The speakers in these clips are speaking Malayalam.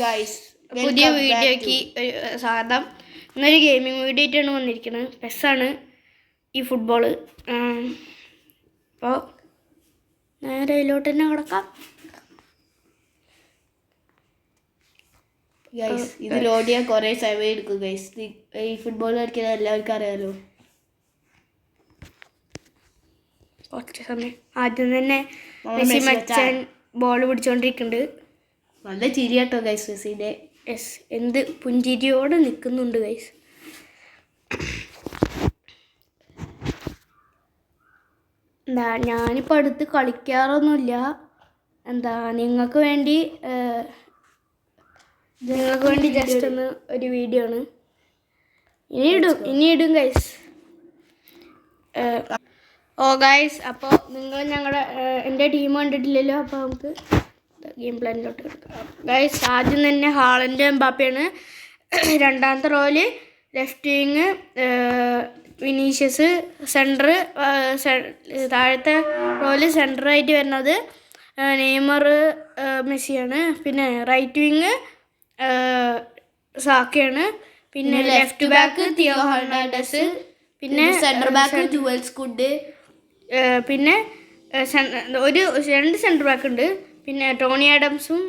ഗൈസ്, പുതിയ വീഡിയോക്ക് സ്വാഗതം. ഇന്നൊരു ഗെയിമിംഗ് വീഡിയോ ആയിട്ടാണ് വന്നിരിക്കുന്നത്. പെസ്സാണ് ഈ ഫുട്ബോള്. അപ്പോൾ നേരെ അതിലോട്ട് തന്നെ കിടക്കാം. ഗൈസ്, ഇത് ലോഡ് ചെയ്യാൻ കുറേ സമയം എടുക്കും ഗൈസ്. ഈ ഫുട്ബോൾ കളിക്കുന്നത് എല്ലാവർക്കും അറിയാലോ. കുറച്ച് സമയം. ആദ്യം തന്നെ മെസ്സി മച്ചാൻ ബോൾ പിടിച്ചോണ്ടിരിക്കുന്നുണ്ട്. നല്ല ചിരിയാട്ടോ ഗൈസ് മെസ്സിൻ്റെ. യെസ്, എന്ത് പുഞ്ചിരിയോടെ നിൽക്കുന്നുണ്ട് ഗൈസ്. ഞാനിപ്പോൾ അടുത്ത് കളിക്കാറൊന്നുമില്ല. നിങ്ങൾക്ക് വേണ്ടി ജസ്റ്റ് ഒന്ന് ഒരു വീഡിയോ ആണ്. ഇനി ഇടും ഗൈസ്. ഗൈസ്, അപ്പോൾ നിങ്ങൾ എൻ്റെ ടീം കണ്ടിട്ടില്ലല്ലോ. അപ്പോൾ നമുക്ക് ഗെയിം പ്ലാനിലോട്ട് എടുക്കാം. ഗൈസ്, ആദ്യം തന്നെ ഹാളൻഡ് എംബാപ്പയാണ്. രണ്ടാമത്തെ റോയിൽ ലെഫ്റ്റ് വിങ് വിനീഷ്യസ്. സെൻറ്റർ താഴത്തെ റോയിൽ സെൻറ്ററായിട്ട് വരുന്നത് നെയ്മർ മെസ്സിയാണ്. പിന്നെ റൈറ്റ് വിങ് സാക്കയാണ്. പിന്നെ ലെഫ്റ്റ് ബാക്ക് തിയോ ഹെർണാണ്ടസ്. പിന്നെ സെൻറ്റർ ബാക്ക് ജുവൽസ് കുഡ്. പിന്നെ രണ്ട് സെൻറ്റർ ബാക്ക് ഉണ്ട്. പിന്നെ ടോണി ആഡംസും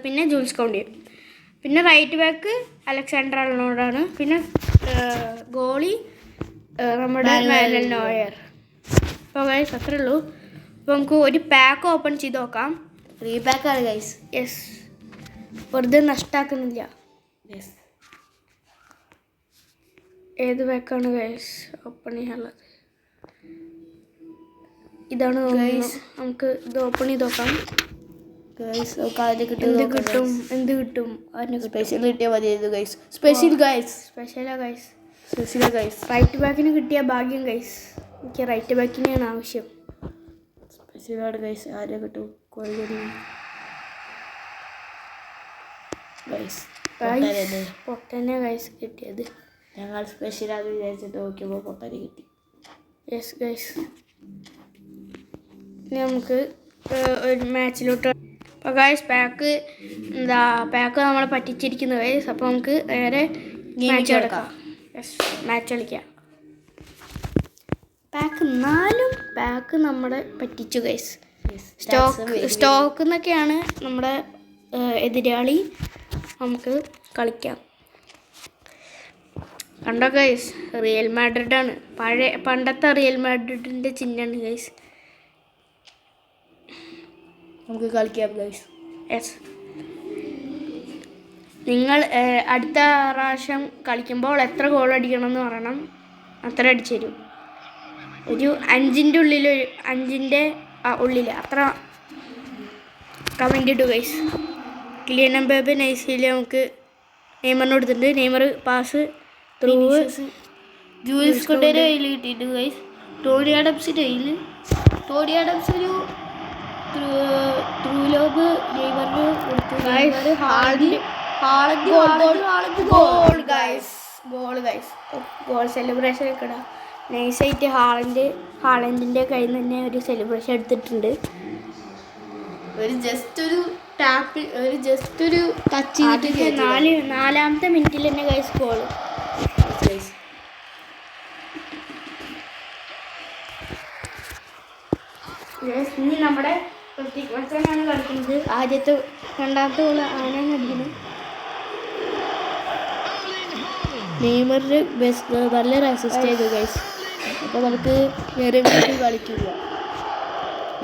പിന്നെ ജൂൾസ് കൗണ്ടിയും. പിന്നെ റൈറ്റ് ബാക്ക് അലക്സാണ്ടർ അർണോൾഡാണ്. പിന്നെ ഗോളി നമ്മുടെ മാനുവൽ നോയർ. അപ്പോൾ ഗൈസ് അത്രേ ഉള്ളൂ. അപ്പോൾ നമുക്ക് ഒരു പാക്ക് ഓപ്പൺ ചെയ്ത് നോക്കാം. ഫ്രീ പാക്കാണ് ഗൈസ്. യെസ്, വെറുതെ നഷ്ടമാക്കുന്നില്ല. യെസ്, ഏത് പാക്കാണ് ഗൈസ് ഓപ്പൺ ചെയ്യാനുള്ളത്? ഇതാണ് ഗൈസ്. നമുക്ക് ഇത് ഓപ്പൺ ചെയ്ത് നോക്കാം. എന്ത് കിട്ടും? സ്പെഷ്യൽ കിട്ടിയാൽ മതിയായിരുന്നു ഗൈസ്. സ്പെഷ്യലാ ഗൈസ്. റൈറ്റ് ബാക്കിന് കിട്ടിയ ഭാഗ്യം ഗൈസ്. എനിക്ക് റൈറ്റ് ബാക്കിനെയാണ് ആവശ്യം. സ്പെഷ്യലാണ് ഗൈസ്. ആരെ കിട്ടും? പൊട്ടനെ ഗൈസ് കിട്ടിയത്. ഞങ്ങൾ സ്പെഷ്യലാന്ന് വിചാരിച്ചിട്ട് നോക്കിയപ്പോൾ പൊട്ടനെ കിട്ടി. യെസ് ഗൈസ്, ഇനി നമുക്ക് ഒരു മാച്ചിലോട്ട്. അപ്പോൾ ഗൈസ്, പാക്ക് നമ്മളെ പറ്റിച്ചിരിക്കുന്നു ഗൈസ്. അപ്പോൾ നമുക്ക് നേരെ മാച്ച് കളിക്കാം. യെസ്, മാച്ച് കളിക്കാം. പാക്ക് നമ്മളെ പറ്റിച്ചു ഗൈസ്. സ്റ്റോക്ക് എന്നൊക്കെയാണ് നമ്മുടെ എതിരാളി. നമുക്ക് കളിക്കാം. കണ്ടോ ഗൈസ്, റിയൽ മാഡ്രിഡാണ്. പണ്ടത്തെ റിയൽ മാഡ്രിഡിൻ്റെ ചിഹ്നമാണ് ഗൈസ്. നമുക്ക് കളിക്കാം ഗൈസ്. യെസ്, നിങ്ങൾ അടുത്ത പ്രാവശ്യം കളിക്കുമ്പോൾ എത്ര ഗോൾ അടിക്കണം എന്ന് പറയണം. അത്ര അടിച്ചു തരും. ഒരു 5ൻ്റെ ഉള്ളിൽ അത്ര കമൻ്റ് ഇട്ടു ഗൈസ്. കിലിയൻ എംബാപ്പെ നൈസിൽ നമുക്ക് നെയ്മറിന് കൊടുത്തിട്ടുണ്ട്. Neymar pass through. ജൂൽസ് കൊണ്ടൊരു കയ്യിൽ കിട്ടിയിട്ട് ഗൈസ്. ടോണി ആഡംസിൻ്റെ കയ്യിൽ ഒരു ത്രൂ ലോബ് നെയ്മറിന് കൊടുത്തു. ഗോൾ സെലിബ്രേഷൻ ഒക്കെ ഇടാം. നൈസായിട്ട് ഹാളൻഡിൻ്റെ കയ്യിൽ നിന്ന് തന്നെ ഒരു സെലിബ്രേഷൻ എടുത്തിട്ടുണ്ട്. ഒരു ടച്ച് നാലാമത്തെ മിനിറ്റിൽ തന്നെ ഗൈസ് ഗോൾ. ഇനി നമ്മുടെ മച്ചാനാണ് കളിക്കുന്നത്. രണ്ടാമത്തെ ഗോൾ ആനാണ് അടിക്കുന്നത്. നെയ്മറിന് നല്ലൊരു അസിസ്റ്റ് ചെയ്തു ഗൈസ്. അപ്പോൾ നമുക്ക് വേറെ വീണ്ടും കളിക്കില്ല.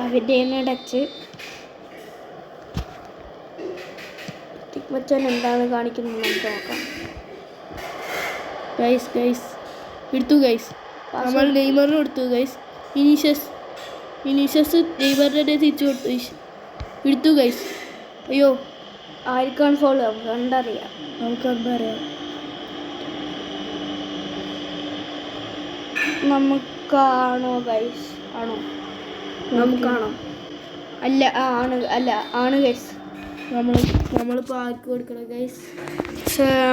അവരുടെ ടച്ച്. മച്ചാൻ എന്താണ് കാണിക്കുന്നത് നമുക്ക് നോക്കാം. ഗൈസ് എടുത്തു ഗൈസ്. നമ്മൾ നെയ്മറിന് കൊടുത്തു ഗൈസ്. വിനീഷ്യസ് നെയ്മറിനെ തിരിച്ചു കൊടുത്തു. എടുത്തു ഗൈസ്. അയ്യോ, ആർക്കാണ് ഫോൾ? നമുക്ക് കണ്ടറിയാം. നമുക്കാണോ ഗൈസ്? ആണോ? നമുക്കാണോ? ആണ് ഗൈസ്. നമ്മളിപ്പോൾ ആർക്ക് കൊടുക്കണം ഗൈസ്?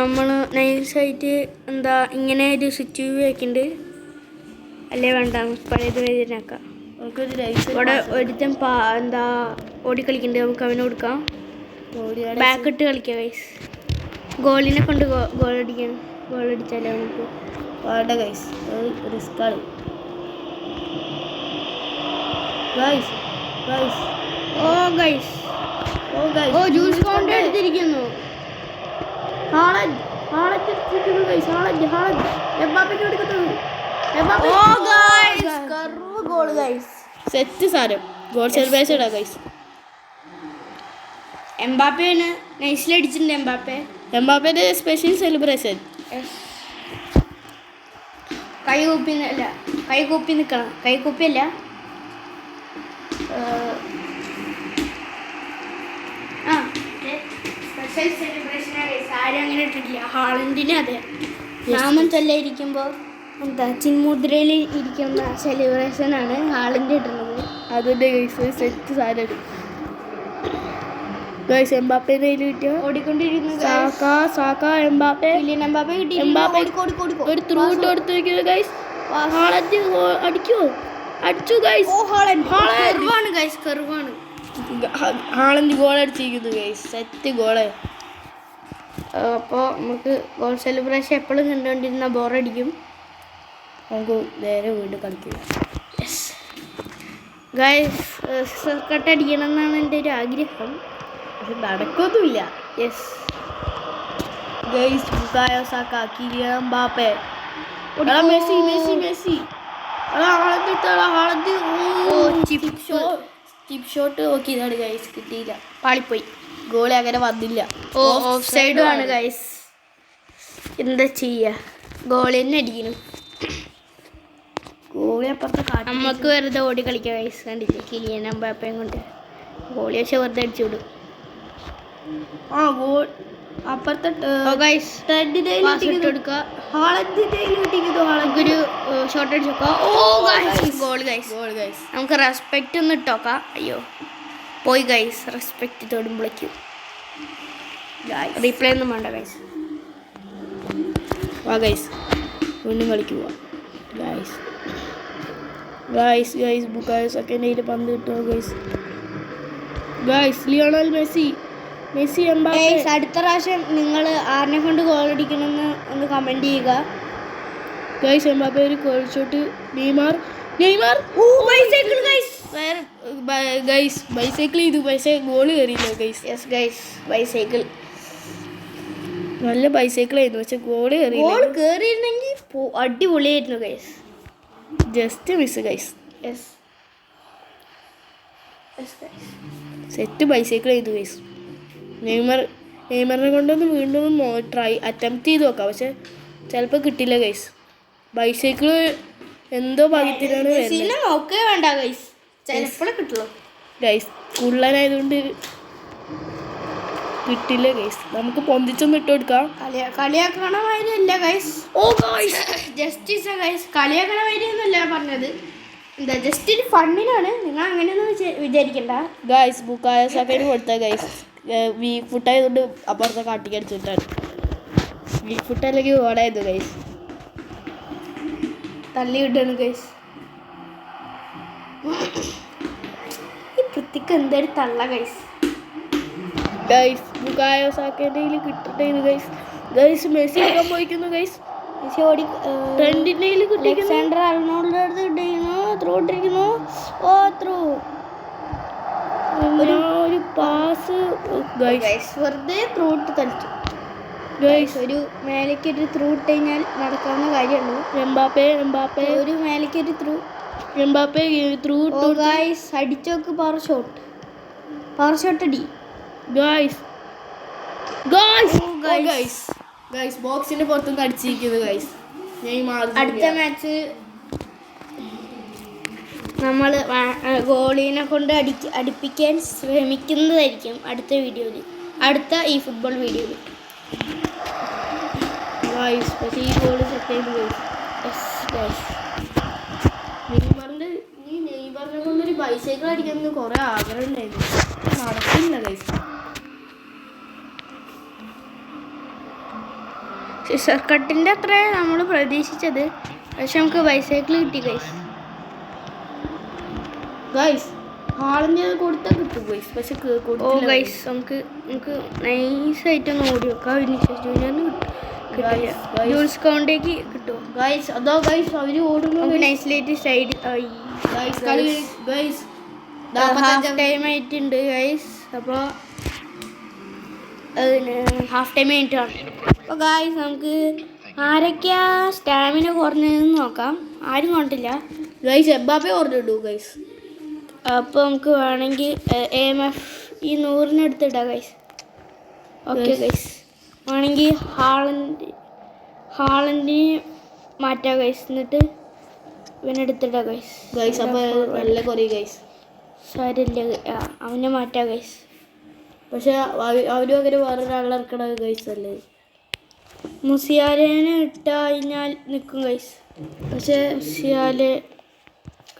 നമ്മൾ നൈസായിട്ട് ഇങ്ങനെ ഒരു സ്വിച്ച് വെക്കുന്നുണ്ട്. അല്ലേ വേണ്ട, പഴയത് വേദനാക്കാം. നമുക്കൊരു നൈസ് ഇവിടെ ഒരുത്തൻ ഓടിക്കളിക്കുന്നുണ്ട്. നമുക്ക് അവന് കൊടുക്കാം. ബാക്ക് ഇട്ട് കളിക്കാം ഗൈസ്. ഗോളിനെ കൊണ്ട് ഗോളടിക്കണം. ഗോളടിച്ചാലേ നമുക്ക് വേണ്ട ഗൈസ്, റിസ്ക് ആണ് ഗൈസ്. ഗൈസ് ഓ ഗൈസ്, ഓ ഗൈസ്, ഓ ജൂൾസ് കൗണ്ടി എടുത്തിരിക്കുന്നു. ഹാളൻഡ് എടുത്തിരിക്കുന്നു ഗൈസ്. ഹാളൻഡ് എംബാപ്പയ്ക്ക് കൊടുക്കുന്നത്. ഓ guys, curve goal guys. Set സാരം. ഗോൾ സെലിബ്രേഷൻ ഇടാ ഗൈസ്. എംബാപ്പയാണ് നൈസിൽ അടിച്ചിട്ടുണ്ട്. എംബാപ്പയുടെ സ്പെഷ്യൽ സെലിബ്രേഷൻ. കൈ കൂപ്പി നിൽക്കണം. കൈ കൂപ്പിയല്ല, സ്പെഷ്യൽ സെലിബ്രേഷൻ ആരും അങ്ങനെ ഇട്ടിട്ടില്ല. ഹാളൻഡിന് അതെ നാമം ചൊല്ലിയിരിക്കുമ്പോൾ എന്താ ചിന്മുദ്രയിൽ ഇരിക്കുന്ന സെലിബ്രേഷനാണ് ഹാളൻഡ് ഇടുന്നത്. അതിൻ്റെ ഗൈസ് സെറ്റ് സാരം ഗൈസ്. എംബാപ്പേനെ കിട്ടിയ ഓടിക്കൊണ്ടിരിക്കുന്നു. സാക്ക എംബാപ്പെ കിട്ടി. ഒരു ത്രൂ ഇട്ട് കൊടുത്തിരിക്കുന്നു ഗൈസ്. ഹാളൻഡ് അടിച്ചു ഗൈസ്. കർവാണ്. ഹാളൻഡ് ഗോൾ അടിച്ചിരിക്കുന്നു ഗൈസ്. Set goal. അപ്പോൾ നമുക്ക് ഗോൾ സെലിബ്രേഷൻ എപ്പോഴും കണ്ടുകൊണ്ടിരുന്ന ബോറടിക്കും. നമുക്ക് നേരെ വീണ്ടും കളിക്കുക ഗൈസ്. സർക്കട്ട് അടിക്കണം എന്നാണ് എൻ്റെ ഒരു ആഗ്രഹം. പക്ഷെ നടക്കൊന്നുമില്ല. Yes guys. Bukayo Saka, Kylian Mbappe, Messi. Chip shot നോക്കിയതാണ് ഗൈസ്, കിട്ടിയില്ല, പാളിപ്പോയി. ഗോളി അങ്ങനെ വന്നില്ല. ഓഫ് സൈഡും ആണ് ഗൈസ്. എന്താ ചെയ്യുക, ഗോളി തന്നെ അടിക്കണം. ഗോളി അപ്പുറത്തെ നമുക്ക് വെറുതെ ഓടി കളിക്കാം ഗൈസ്. കണ്ടില്ലേ കിലിയൻ എംബാപ്പയും കൊണ്ട് ഗോളി പക്ഷെ വെറുതെ അടിച്ചു വിടും. ഗോൾ അപ്പുറത്തെ ഒരു ഷോട്ട് അടിച്ചോക്കാം. Goal guys. നമുക്ക് റെസ്പെക്റ്റ് ഒന്ന് ഇട്ടോക്കാം. അയ്യോ പോയി ഗൈസ്. റെസ്പെക്റ്റ് തൊടുമ്പോഴേക്കും റീപ്ലേ ഒന്നും വേണ്ട ഗൈസ്. ഗൈസ് വീണ്ടും കളിക്കുക ഗൈസ്. ബുക്കായോ സെക്കൻഡ് പന്ത് കിട്ടുക ഗൈസ്. Lionel Messi Mbappe. അടുത്ത പ്രാവശ്യം നിങ്ങൾ ആരിനെ കൊണ്ട് ഗോൾ അടിക്കണമെന്ന് ഒന്ന് കമൻറ്റ് ചെയ്യുക ഗൈസ്. എംബാപ്പെ ഒരു goal shot. Neymar guys bicycle ചെയ്തു പക്ഷേ ഗോൾ കയറിയില്ല ഗൈസ്. യെസ് ഗൈസ്, ബൈസൈക്കിൾ നല്ല ബൈസൈക്കിൾ ആയിരുന്നു പക്ഷെ ഗോൾ കയറിയിരുന്നെങ്കിൽ അടിപൊളിയായിരുന്നു guys. Just miss guys. Yes set bicycle ചെയ്തു ഗൈസ്. നെയ്മറിനെ കൊണ്ടൊന്ന് വീണ്ടും അറ്റംപ്റ്റ് ചെയ്ത് നോക്കാം പക്ഷെ ചിലപ്പോൾ കിട്ടില്ല ഗൈസ്. ബൈസൈക്കിൾ എന്തോ ഭാഗ്യത്തിനാണ് നോക്കേ വേണ്ട ഗൈസ്, ചിലപ്പോഴേ കിട്ടുള്ളൂ ഗൈസ്. കുള്ളനായതുകൊണ്ട് കിട്ടില്ല ഗൈസ്. നമുക്ക് പൊന്തിച്ചൊന്നും ഇട്ട് കൊടുക്കാം. കളിയാക്കണ മാതിരിയല്ല ഗൈസ്. ജസ്റ്റിസ് ഗൈസ്, കളിയാക്കണ മാതിരിയൊന്നുമല്ല പറഞ്ഞത്. എന്താ ജസ്റ്റ് ഒരു ഫണ്ണിനാണ്. നിങ്ങൾ അങ്ങനെയൊന്നും വിചാരിക്കണ്ട ഗൈസ്. ബുക്കായോ സാക്കന് കൊടുത്ത ഗൈസ്. വീക്ക് ഫുട്ടായതുകൊണ്ട് അപ്പുറത്തെ കാട്ടിക്കടിച്ചിട്ടാണ്. വീക്ക് ഫുട്ട് അല്ലെങ്കിൽ ഓടായിരുന്നു ഗൈസ്. തള്ളി വിട്ടാണ് ഗൈസ്. ഈ പൃഥ്വിക്ക് എന്തൊരു തള്ള ഗൈസ്. ബുക്കായോ സാക്കൻ്റെ കിട്ടട്ടെ ഗൈസ്. മെസ്സി എടുക്കാൻ പോയിക്കുന്നു ഗൈസ്. അലക്സാണ്ടർ അർണോൾഡ് അടുത്ത് കിട്ടിയിരിക്കുന്നു. ത്രൂ ഇട്ടിരിക്കുന്നു. ഒരു പാസ് ഗൈസ്. വെറുതെ ത്രൂ ഇട്ട് തളിച്ചു ഗൈസ്. ഒരു മേലേക്ക് ഒരു ത്രൂ ഇട്ട് കഴിഞ്ഞാൽ നടക്കാവുന്ന കാര്യമുള്ളൂ. എംബാപ്പെ ഒരു മേലേക്ക് ഒരു ത്രൂ. Mbappe through guys. അടിച്ചോക്ക് പവർ ഷോട്ട് അടി ഗൈസ്. ബോക്സിന്റെ പുറത്തുനിന്ന് അടിച്ചിരിക്കുന്നു ഗൈസ്. അടുത്ത മാച്ച് നമ്മൾ ഗോളീനെ കൊണ്ട് അടുപ്പിക്കാൻ ശ്രമിക്കുന്നതായിരിക്കും അടുത്ത വീഡിയോയിൽ, അടുത്ത ഈ ഫുട്ബോൾ വീഡിയോയിൽ. പക്ഷേ ഈ ഗോൾ സെറ്റ് ചെയ്ത് നെയ്മറിനെ കൊണ്ടൊരു ബൈസൈക്കിൾ അടിക്കാൻ കുറേ ആഗ്രഹം ഉണ്ടായിരുന്നു, നടക്കില്ല ഗൈസ്. സിസർ കട്ടിൻ്റെ അത്ര നമ്മൾ പ്രതീക്ഷിച്ചത്, പക്ഷെ നമുക്ക് ബൈസൈക്കിൾ കിട്ടി ഗൈസ്. ഹാളിന് കൊടുത്താൽ കിട്ടും ഗൈസ്, പക്ഷെ ഓ ഗൈസ് നമുക്ക് നൈസായിട്ടൊന്ന് ഓടി വെക്കാം. വിനീഷ്യസ് ജൂനിയറിന് കിട്ടില്ല. ജൂൾസ് കൗണ്ടേക്ക് കിട്ടുമോ ഗൈസ്? അതോ ഗൈസ് അവര് ഓടുന്നു. നമുക്ക് നൈസിലായിട്ട് സൈഡ് ഹാഫ് ടൈം ആയിട്ടുണ്ട് ഗൈസ്. അപ്പോൾ ഹാഫ് ടൈം ആയിട്ടാണ്. അപ്പോൾ ഗൈസ് നമുക്ക് ആരൊക്കെയാ സ്റ്റാമിന കുറഞ്ഞതെന്ന് നോക്കാം. ആരും കൊണ്ടില്ല ഗൈസ്. എംബാപ്പെ ഓർഡറിട്ടു ഗൈസ്. അപ്പോൾ നമുക്ക് വേണമെങ്കിൽ AMF ഈ 100 എടുത്തിടാം ഗൈസ്. Okay guys. വേണമെങ്കിൽ ഹാളൻഡിന് മാറ്റാം ഗൈസ്. എന്നിട്ട് ഇവനെടുത്തിടാം ഗൈസ്. ഗൈസ് അപ്പോൾ നല്ല കുറേ ഗൈസ്. സാരില്ല, അവനെ മാറ്റാം ഗൈസ്. പക്ഷെ അവരും അങ്ങനെ വേറെ ഒരാളെ ഇറക്കണ ഗൈസ് അല്ലേ. മുസിയാലേനെ ഇട്ട് കഴിഞ്ഞാൽ നിൽക്കും ഗൈസ്. പക്ഷേ മുസിയാലെ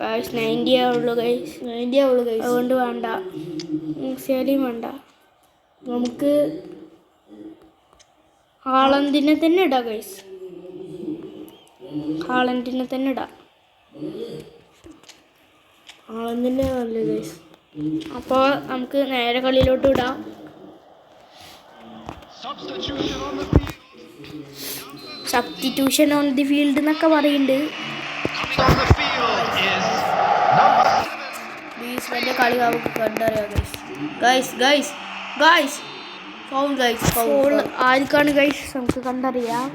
ഗൈസ് 90 ആവുള്ളൂ ഗൈസ്. 90 ആവുള്ളൂ ഗൈസ്. അതുകൊണ്ട് വേണ്ട, മുസിയാലയും വേണ്ട. നമുക്ക് ഹാളണ്ടിനെ തന്നെ ഇടാം ഗൈസ്. ഹാളണ്ടിനെ തന്നെ ഇടാം. ഹാളണ്ടിനെ നല്ല ഗൈസ്. അപ്പോൾ നമുക്ക് നേരെ കളിയിലോട്ട് ഇടാം. സബ്സ്റ്റിറ്റ്യൂഷൻ ഓൺ ദി ഫീൽഡ് എന്നൊക്കെ പറയുന്നുണ്ട്. വലിയ കളി നമുക്ക് കണ്ടറിയാം guys. Guys guys foul guys. Foul ആർക്കാണ് ഗൈസ്? നമുക്ക് കണ്ടറിയാം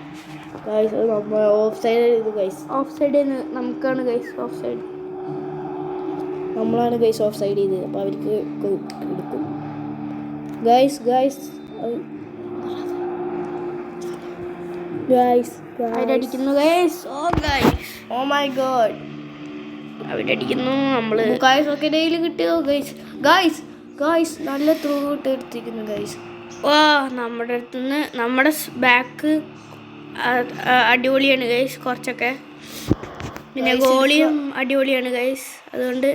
ഗൈസ്. നമ്മൾ ഓഫ് സൈഡ് ഇത് ഗൈസ്. ഓഫ് സൈഡ് നമുക്കാണ് ഗൈസ്. ഓഫ് സൈഡ് നമ്മളാണ് ഗൈസ് ഓഫ് സൈഡ് ചെയ്ത്. അപ്പോൾ അവർക്ക് എടുക്കും ഗൈസ്. ഗൈസ് ഗൈസ് അവരടിക്കുന്നു ഗൈസ്. ഓ മൈ ഗോഡ്, അവരടിക്കുന്നു. നമ്മള് ഗൈസ് ഒക്കെ ഡെയിലി കിട്ടിയോ ഗൈസ്? ഗൈസ് ഗൈസ് നല്ല ത്രൂ ഇട്ട് എടുത്തിരിക്കുന്നു ഗൈസ്. ഓ നമ്മുടെ അടുത്തുനിന്ന് നമ്മുടെ ബാക്ക് അടിപൊളിയാണ് ഗൈസ് കുറച്ചൊക്കെ. പിന്നെ ഗോളിയും അടിപൊളിയാണ് ഗൈസ്. അതുകൊണ്ട്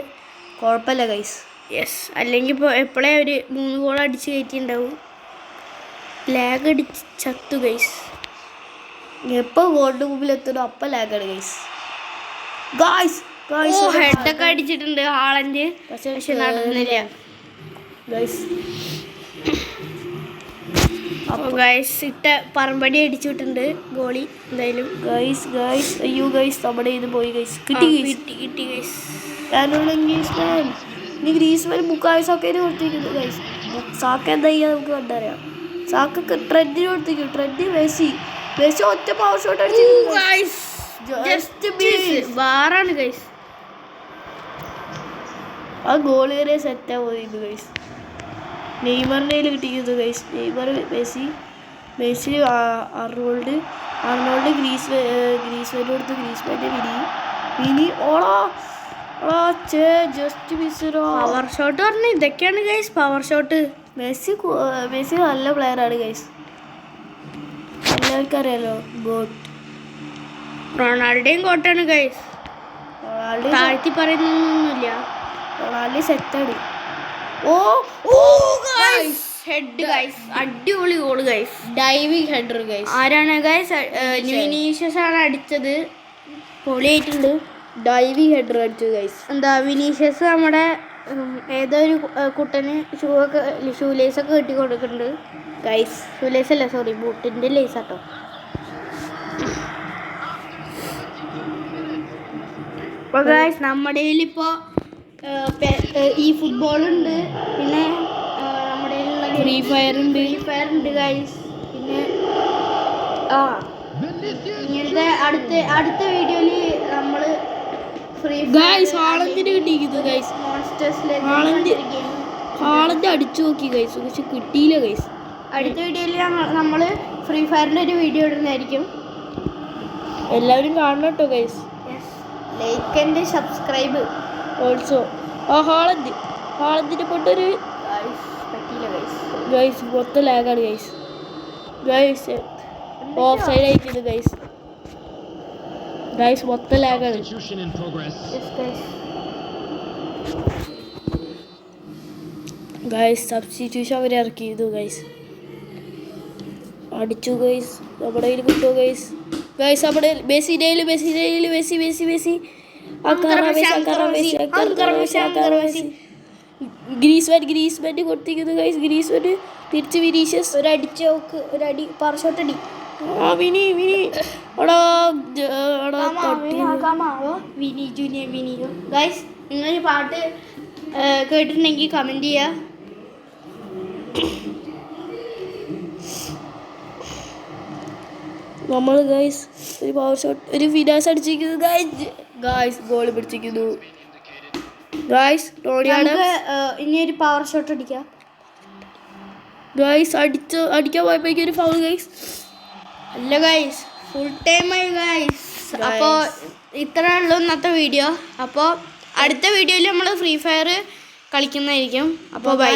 കുഴപ്പമില്ല ഗൈസ്. യെസ്. അല്ലെങ്കിൽ ഇപ്പോൾ എപ്പോഴേ ഒരു 3 ഗോൾ അടിച്ച് കയറ്റിയിട്ടുണ്ടാവും. ലാഗ് അടിച്ച് ചത്തു ഗൈസ്. എപ്പോൾ ഗോളിൻ്റെ മുമ്പിൽ എത്തുന്നു അപ്പം ലാഗാണ് ഗൈസ്. ഗൈസ് ഗൈസ് ഹെഡൊക്കെ അടിച്ചിട്ടുണ്ട് ഹാളൻഡ്, പക്ഷെ നടന്നില്ല ഗൈസ്. അപ്പോൾ ഗൈസ് ഇട്ട പറമ്പടി അടിച്ചു വിട്ടിട്ടുണ്ട് ഗോളി എന്തായാലും. ഗൈസ് ഗൈസ് അയ്യോ ഗൈസ് നമ്മുടെ ഇത് പോയി ഗൈസ്. കിട്ടി ഗൈസ്. ഇനി ഗ്രീസ്മാൻ ബുക്കായ സാക്കേനെ കൊടുത്തിരിക്കുന്നു ഗൈസ്. സാക്ക എന്താ ചെയ്യാൻ നമുക്ക് കണ്ടറിയാം. സാക്കൊക്കെ ട്രെൻഡിന് കൊടുത്തിരിക്കും. ട്രെൻഡ് മെസ്സി ഒറ്റ പവർ ഷോട്ട് അടിച്ചിരിക്കുന്നു. ഗൈസ്. ആ ഗോൾ വരെ സെറ്റാ പോയിരുന്നു ഗൈസ്. നെയ്മറിൻ്റെ കയ്യിൽ കിട്ടിയിരുന്നു guys. Neymar Messi Arnold Griezmann കൊടുത്ത് ഗ്രീസ്മാൻ്റെ വിനി ഓളാ ജസ്റ്റ് മിസ്. പവർ ഷോട്ട് പറഞ്ഞു ഇതൊക്കെയാണ് ഗൈസ് പവർ ഷോട്ട്. മെസ്സി നല്ല പ്ലെയറാണ് ഗൈസ്. എല്ലാവർക്കും അറിയാലോ. ഗോട്ട് റൊണാൾഡോയും കോട്ടാണ് ഗൈസ്. താഴ്ത്തി പറയുന്നൊന്നുമില്ല. റൊണാൾഡോ സെറ്റാണ്. Head guys. അടിപൊളി goal guys. Diving header guys. ആരാണ് ഗൈസ്? വിനീഷ്യസ് ആണ് അടിച്ചത്. പൊളിയായിട്ടുണ്ട്. ഡൈവിംഗ് ഹെഡർ അടിച്ചു ഗൈസ്. എന്താ വിനീഷ്യസ് നമ്മുടെ ഏതോ ഒരു കുട്ടന് ഷൂ ലേസൊക്കെ കെട്ടി കൊടുക്കുന്നുണ്ട് ഗൈസ്. ഷൂ ലേസ് അല്ല, സോറി, ബൂട്ടിൻ്റെ ലേസ് ആട്ടോ. അപ്പോൾ ഗൈസ് നമ്മുടെ കയ്യിലിപ്പോൾ ഈ ഫുട്ബോളുണ്ട്, പിന്നെ നമ്മുടെ ഫ്രീ ഫയർ ഉണ്ട് ഗൈസ്. പിന്നെ ഇങ്ങനത്തെ അടുത്ത വീഡിയോയിൽ നമ്മൾ ഫ്രീ ഗൈസ് ഹാളണ്ടിന് കിട്ടിയിരിക്കുന്നു ഗൈസ്. ഹാളണ്ട് അടിച്ചു നോക്കി ഗൈസ്, പക്ഷെ കിട്ടിയില്ല ഗൈസ്. അടുത്ത വീഡിയോയിൽ നമ്മൾ ഫ്രീ ഫയറിൻ്റെ ഒരു വീഡിയോ ഇടുന്നതായിരിക്കും. എല്ലാവരും കാണണം കേട്ടോ guys. Like and subscribe also. ഹാളണ്ടിനെ പൊട്ടൊരു പറ്റിയില്ല ഗൈസ്. ഗൈസ് മൊത്തം ലാഗാണ് ഗൈസ്. ഓഫ് സൈഡ് ആയിട്ടുണ്ട് ഗൈസ് മൊത്തം ലാഗാണ്. ഗൈസ് സബ്സ്റ്റിറ്റ്യൂഷൻ അവർ ഇറക്കിയിരുന്നു ഗൈസ്. അടിച്ചു ഗൈസ്. നമ്മുടെ കയ്യിൽ കിട്ടുമോ ഗൈസ്? നമ്മുടെ മെസ്സി ഗ്രീസ്മാൻ കൊടുത്തിരിക്കുന്നു ഗൈസ്. ഗ്രീസ്മാൻ തിരിച്ച് വിനീഷ്യസ് ഒരടിച്ച് നോക്ക്, ഒരടി പാർഷോട്ട് അടി. വിനി എടാ വിനി ജൂനിയർ വിനി. ഗൈസ് നിങ്ങൾ ഈ പാട്ട് കേട്ടിട്ടുണ്ടെങ്കിൽ കമൻറ്റ് ചെയ്യുക. നമ്മൾ ഗൈസ് ഒരു പവർ ഷോട്ട്, ഒരു ഫിനാസ് അടിച്ചിരിക്കുന്നു ഗൈസ് ഗോൾ പിടിച്ചിരിക്കുന്നു ഗൈസ്. ടോണി ആഡംസ് ഇനി ഒരു പവർ ഷോട്ട് അടിക്കാം ഗൈസ്. അടിക്കാൻ പോയപ്പോഴേക്കും ഒരു ഫൗൾ ഗൈസ്. അല്ല ഗൈസ്, ഫുൾ ടൈം ആയി ഗൈസ്. അപ്പോൾ ഇത്രേ ഉള്ളൂ ഇന്നത്തെ വീഡിയോ. അപ്പോൾ അടുത്ത വീഡിയോയിൽ നമ്മൾ ഫ്രീ ഫയർ കളിക്കുന്നതായിരിക്കും. അപ്പോൾ ബൈ.